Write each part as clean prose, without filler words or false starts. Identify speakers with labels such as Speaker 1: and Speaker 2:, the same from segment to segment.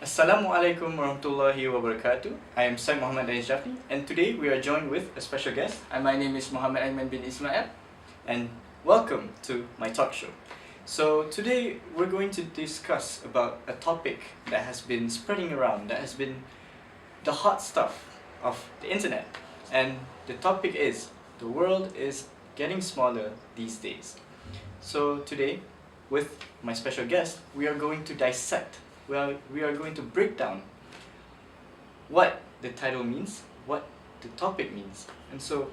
Speaker 1: Assalamualaikum warahmatullahi wabarakatuh. I am Syed Muhammad Danish, and today we are joined with a special guest.
Speaker 2: And my name is Muhammad Aiman bin Ismail.
Speaker 1: And welcome to my talk show. So today we're going to discuss about a topic that has been spreading around, that has been the hot stuff of the internet. And the topic is, the world is getting smaller these days. So today, with my special guest, we are going to dissect, we are going to break down what the title means, what the topic means. And so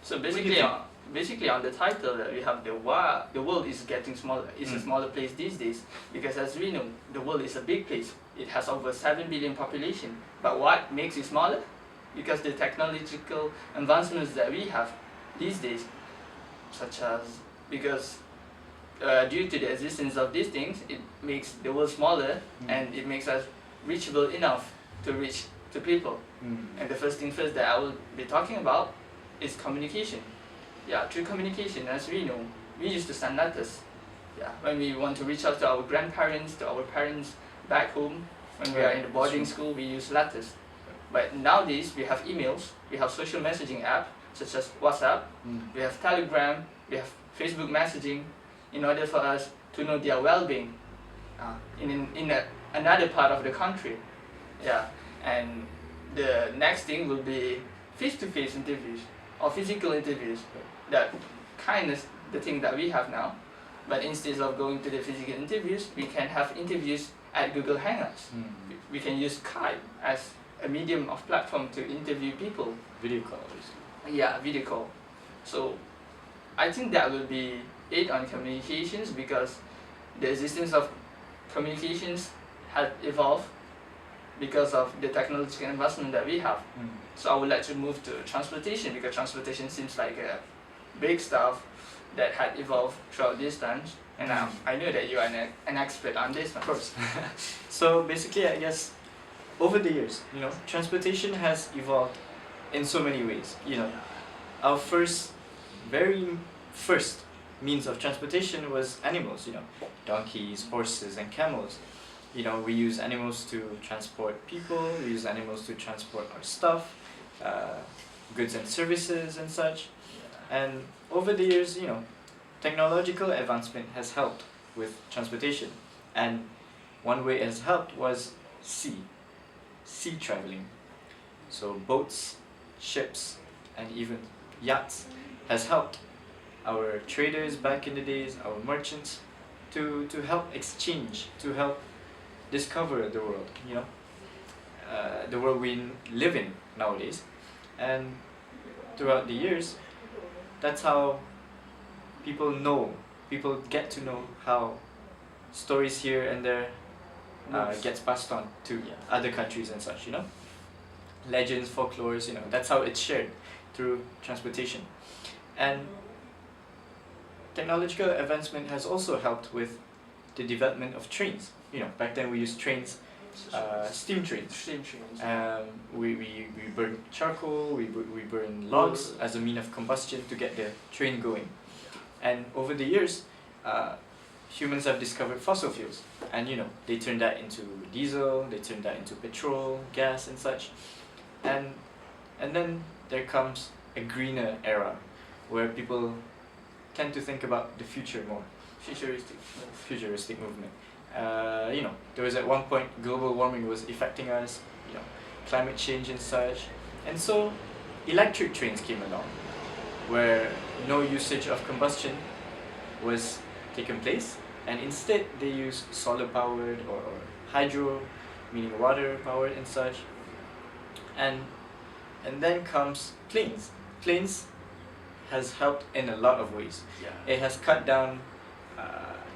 Speaker 2: basically on the title that we have, the world is getting smaller. It's a smaller place these days, because as we know, the world is a big place. It has over 7 billion population. But what makes it smaller? Because the technological advancements that we have these days, such as due to the existence of these things, it makes the world smaller, and it makes us reachable enough to reach to people. And the first thing first that I will be talking about is communication. Yeah, through communication, as we know, we used to send letters. Yeah, when we want to reach out to our grandparents, to our parents back home, when we are in the boarding school, we use letters. But nowadays, we have emails, we have social messaging apps, such as WhatsApp, we have Telegram, we have Facebook messaging, in order for us to know their well-being in another part of the country. Yeah, and the next thing will be face-to-face interviews or physical interviews. That kind of the thing that we have now, but instead of going to the physical interviews, we can have interviews at Google Hangouts. We can use Skype as a medium of platform to interview people.
Speaker 1: Video call, basically.
Speaker 2: Yeah, video call. So I think that will be it on communications, because the existence of communications has evolved because of the technological investment that we have. So I would like to move to transportation, because transportation seems like a big stuff that had evolved throughout this time, and I know that you are an expert on this one.
Speaker 1: Of course. So basically, I guess over the years, transportation has evolved in so many ways. Our very first means of transportation was animals, donkeys, horses, and camels. We use animals to transport people, we use animals to transport our stuff, goods and services and such. And over the years, technological advancement has helped with transportation. And one way it has helped was sea traveling. So boats, ships, and even yachts has helped our traders back in the days, our merchants, to help exchange, to help discover the world, the world we live in nowadays. And throughout the years, that's how people get to know how stories here and there gets passed on to other countries and such, legends, folklores, that's how it's shared through transportation. And technological advancement has also helped with the development of trains. Back then we used trains, steam trains. We burn charcoal, we burn logs as a mean of combustion to get the train going. And over the years, humans have discovered fossil fuels, and they turned that into diesel, they turned that into petrol, gas, and such. And then there comes a greener era, where people tend to think about the future more. Futuristic movement. There was at one point global warming was affecting us, climate change and such. And so electric trains came along, where no usage of combustion was taken place, and instead they use solar powered or hydro, meaning water powered and such. And then comes planes. Planes has helped in a lot of ways. It has cut down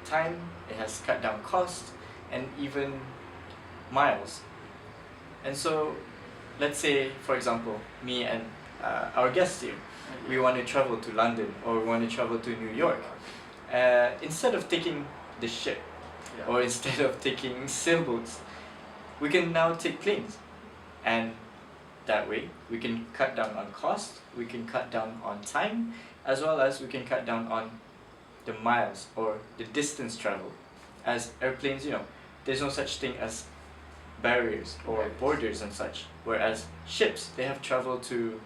Speaker 1: time, it has cut down cost, and even miles. And so, let's say, for example, me and our guest here, we want to travel to London, or we want to travel to New York. Instead of taking the ship, or instead of taking sailboats, we can now take planes. And that way, we can cut down on cost, we can cut down on time, as well as we can cut down on the miles or the distance traveled. As airplanes, there's no such thing as barriers or
Speaker 2: Yes.
Speaker 1: borders and such. Whereas ships, they have traveled to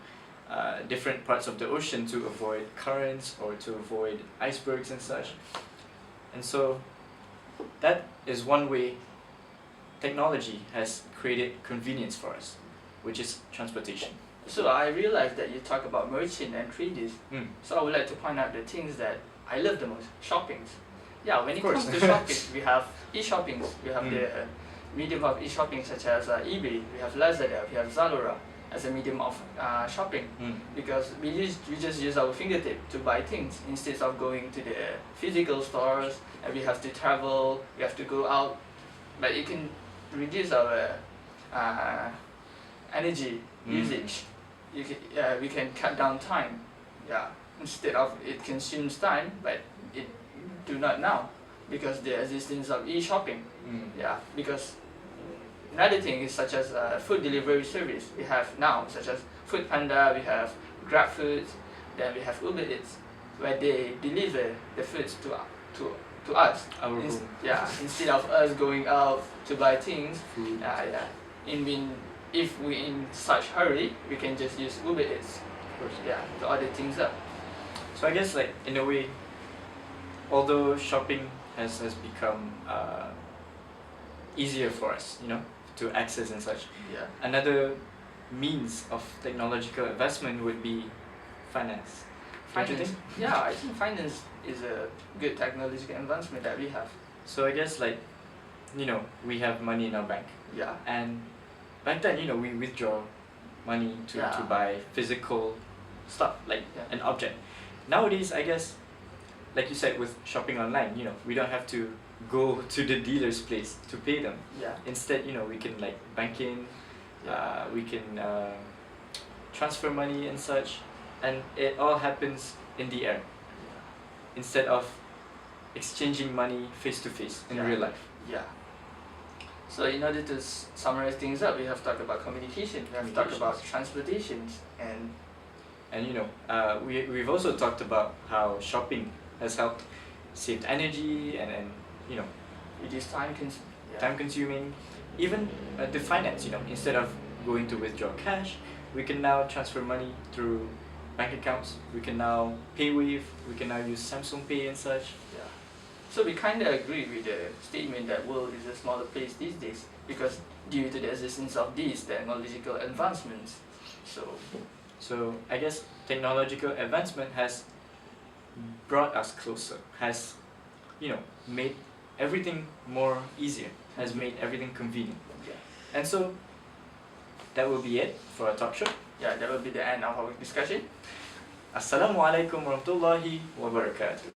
Speaker 1: different parts of the ocean to avoid currents or to avoid icebergs and such. And so that is one way technology has created convenience for us, which is transportation.
Speaker 2: So I realized that you talk about merchant and traders. So I would like to point out the things that I love the most. Shoppings. Yeah, when it comes to shopping, we have e-shoppings. We have the medium of e-shopping such as eBay. We have Lazada. We have Zalora as a medium of shopping. Because we just use our fingertip to buy things instead of going to the physical stores, and we have to travel, we have to go out. But it can reduce our energy usage. We can cut down time. Yeah, instead of it consumes time, but it do not now because the existence of e-shopping. Yeah, because another thing is such as food delivery service we have now, such as Food Panda, we have Grab Foods, then we have Uber Eats, where they deliver the foods to us.
Speaker 1: Our room.
Speaker 2: Yeah, instead of us going out to buy things.
Speaker 1: Food.
Speaker 2: If we in such hurry, we can just use Uber Eats.
Speaker 1: Of course.
Speaker 2: Yeah, to order things up.
Speaker 1: So I guess like in a way, although shopping has become easier for us, you know, to access and such.
Speaker 2: Yeah.
Speaker 1: Another means of technological investment would be finance. Don't you
Speaker 2: Finance.
Speaker 1: think?
Speaker 2: Yeah, I think finance is a good technological advancement that we have.
Speaker 1: So I guess like, you know, we have money in our bank,
Speaker 2: Yeah.
Speaker 1: and back then, you know, we withdraw money to
Speaker 2: Yeah.
Speaker 1: buy physical stuff, like
Speaker 2: Yeah.
Speaker 1: an object. Nowadays, I guess, like you said, with shopping online, you know, we don't have to go to the dealer's place to pay them.
Speaker 2: Yeah.
Speaker 1: Instead, you know, we can like bank in,
Speaker 2: Yeah.
Speaker 1: we can transfer money and such, and it all happens in the air instead of exchanging money face to face in
Speaker 2: Yeah.
Speaker 1: real life.
Speaker 2: Yeah. So in order to summarize things up, we have talked about communication, we have talked about transportations,
Speaker 1: And you know, we've also talked about how shopping has helped save energy and you know,
Speaker 2: reduce time
Speaker 1: time consuming. Even the finance, you know, instead of going to withdraw cash, we can now transfer money through bank accounts. We can now PayWave, we can now use Samsung Pay and such.
Speaker 2: Yeah. So we kind of agree with the statement that world is a smaller place these days because due to the existence of these technological advancements.
Speaker 1: So I guess technological advancement has brought us closer, has, you know, made everything more easier, has made everything convenient.
Speaker 2: Yeah.
Speaker 1: And so that will be it for our talk show.
Speaker 2: Yeah, that will be the end of our discussion.
Speaker 1: Assalamualaikum warahmatullahi wabarakatuh.